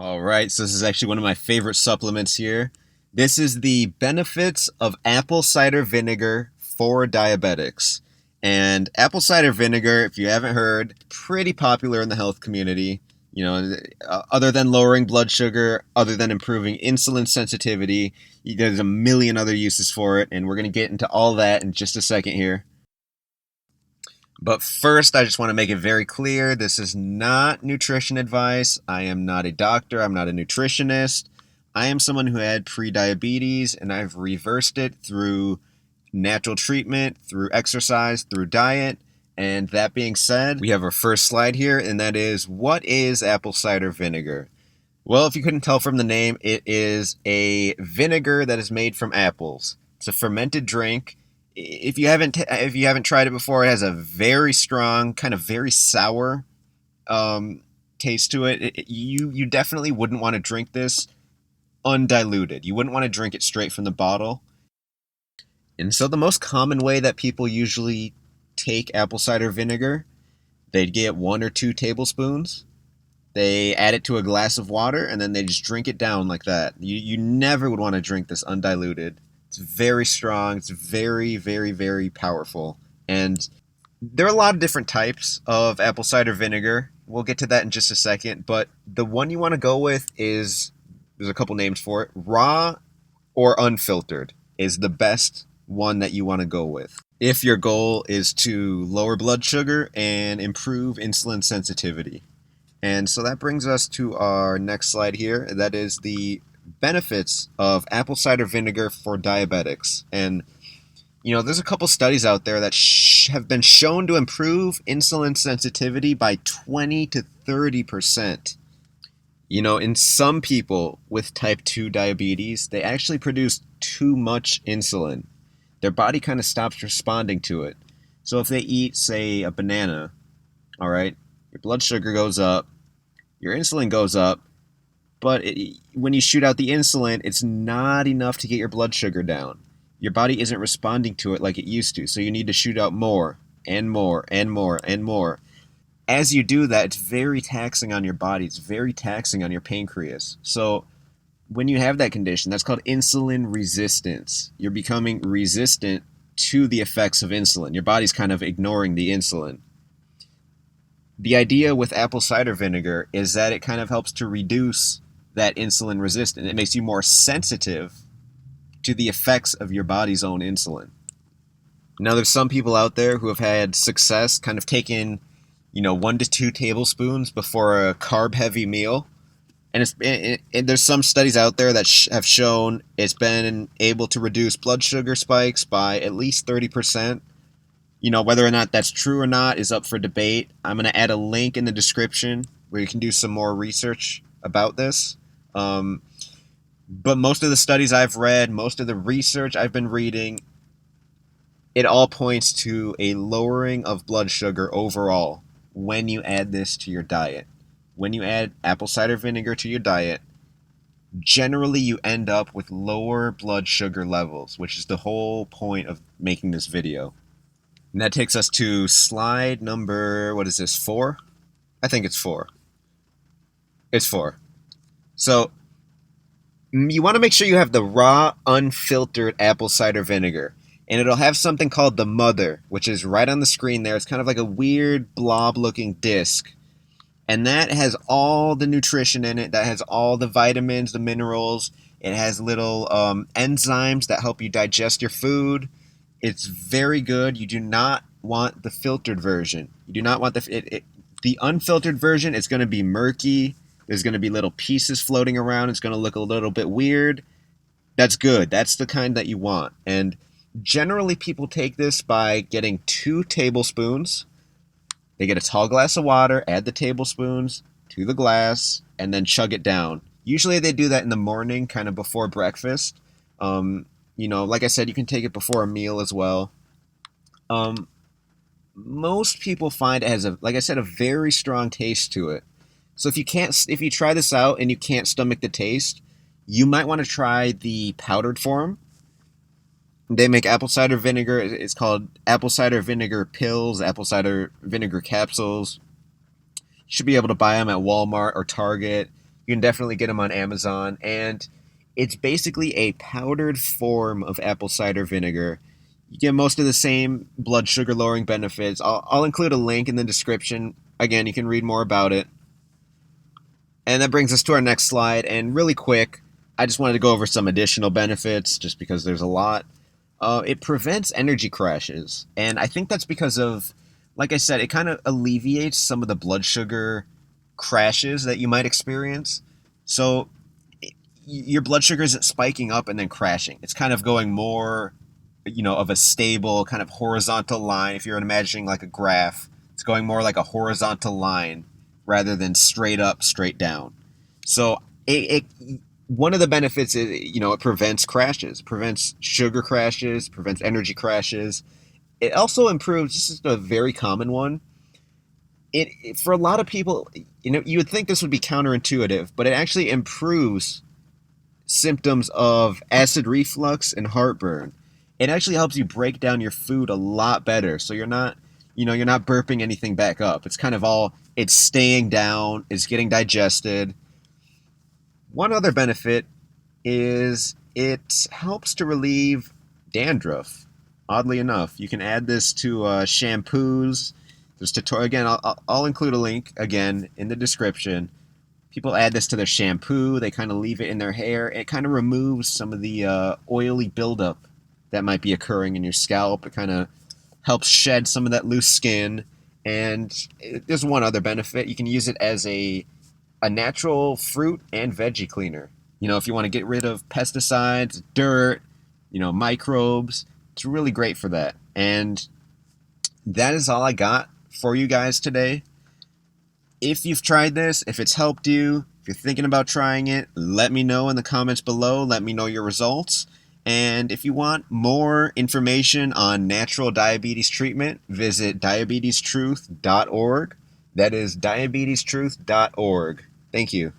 All right, so this is actually one of my favorite supplements here. This is the benefits of apple cider vinegar for diabetics. And apple cider vinegar, if you haven't heard, pretty popular in the health community. Other than lowering blood sugar, other than improving insulin sensitivity, there's a million other uses for it, and we're going to get into all that in just a second here. But first, I just want to make it very clear this is not nutrition advice. I am not a doctor. I'm not a nutritionist. I am someone who had pre-diabetes, and I've reversed it through natural treatment, through exercise, through diet. And that being said, we have our first slide here, and that is, what is apple cider vinegar? Well, if you couldn't tell from the name, it is a vinegar that is made from apples. It's a fermented drink. If you haven't tried it before, it has a very strong, kind of very sour taste to it. You definitely wouldn't want to drink this undiluted. You wouldn't want to drink it straight from the bottle. And so the most common way that people usually take apple cider vinegar, they'd get 1 or 2 tablespoons. They add it to a glass of water, and then they just drink it down like that. You never would want to drink this undiluted. It's very strong. It's very, very, very powerful. And there are a lot of different types of apple cider vinegar. We'll get to that in just a second. But the one you want to go with is, there's a couple names for it. Raw or unfiltered is the best one that you want to go with if your goal is to lower blood sugar and improve insulin sensitivity. And so that brings us to our next slide here. That is the benefits of apple cider vinegar for diabetics. And there's a couple studies out there that have been shown to improve insulin sensitivity by 20 to 30%. In some people with type 2 diabetes, they actually produce too much insulin. Their body kind of stops responding to it. So if they eat, say, a banana, all right, your blood sugar goes up, your insulin goes up, but when you shoot out the insulin, it's not enough to get your blood sugar down. Your body isn't responding to it like it used to, so you need to shoot out more and more and more and more. As you do that, it's very taxing on your body. It's very taxing on your pancreas. So when you have that condition, that's called insulin resistance. You're becoming resistant to the effects of insulin. Your body's kind of ignoring the insulin. The idea with apple cider vinegar is that it kind of helps to reduce that insulin resistance. It makes you more sensitive to the effects of your body's own insulin. Now, there's some people out there who have had success kind of taking, 1 to 2 tablespoons before a carb-heavy meal. And there's some studies out there that have shown it's been able to reduce blood sugar spikes by at least 30%. Whether or not that's true or not is up for debate. I'm going to add a link in the description where you can do some more research about this. But most of the studies I've read, most of the research I've been reading, it all points to a lowering of blood sugar overall when you add this to your diet. When you add apple cider vinegar to your diet, generally you end up with lower blood sugar levels, which is the whole point of making this video. And that takes us to slide number, what is this, 4? I think it's 4. It's 4. So you want to make sure you have the raw, unfiltered apple cider vinegar. And it'll have something called the mother, which is right on the screen there. It's kind of like a weird blob-looking disc. And that has all the nutrition in it. That has all the vitamins, the minerals. It has little enzymes that help you digest your food. It's very good. You do not want the filtered version. You do not want the unfiltered version. It's going to be murky. There's going to be little pieces floating around. It's going to look a little bit weird. That's good. That's the kind that you want. And generally people take this by getting 2 tablespoons. They get a tall glass of water, add the tablespoons to the glass, and then chug it down. Usually they do that in the morning, kind of before breakfast. Like I said, you can take it before a meal as well. Most people find it has a very strong taste to it. So if you try this out and you can't stomach the taste, you might want to try the powdered form. They make apple cider vinegar. It's called apple cider vinegar pills, apple cider vinegar capsules. You should be able to buy them at Walmart or Target. You can definitely get them on Amazon, and it's basically a powdered form of apple cider vinegar. You get most of the same blood sugar lowering benefits. I'll include a link in the description. Again, you can read more about it. And that brings us to our next slide. And really quick, I just wanted to go over some additional benefits just because there's a lot. It prevents energy crashes. And I think that's because of, like I said, it kind of alleviates some of the blood sugar crashes that you might experience. So your blood sugar isn't spiking up and then crashing. It's kind of going more, of a stable kind of horizontal line. If you're imagining like a graph, it's going more like a horizontal line rather than straight up, straight down. So one of the benefits is, it prevents crashes, prevents sugar crashes, prevents energy crashes. It also improves, this is a very common one. For a lot of people, you would think this would be counterintuitive, but it actually improves symptoms of acid reflux and heartburn. It actually helps you break down your food a lot better. So you're not burping anything back up. It's kind of it's staying down, it's getting digested. One other benefit is it helps to relieve dandruff. Oddly enough, you can add this to shampoos. There's tutorial again. I'll include a link again in the description. People add this to their shampoo. They kind of leave it in their hair. It kind of removes some of the oily buildup that might be occurring in your scalp. It kind of helps shed some of that loose skin. And there's one other benefit. You can use it as a natural fruit and veggie cleaner. If you want to get rid of pesticides, dirt, microbes, it's really great for that. And that is all I got for you guys today. If you've tried this, if it's helped you, if you're thinking about trying it, let me know in the comments below. Let me know your results. And if you want more information on natural diabetes treatment, visit diabetestruth.org. That is diabetestruth.org. Thank you.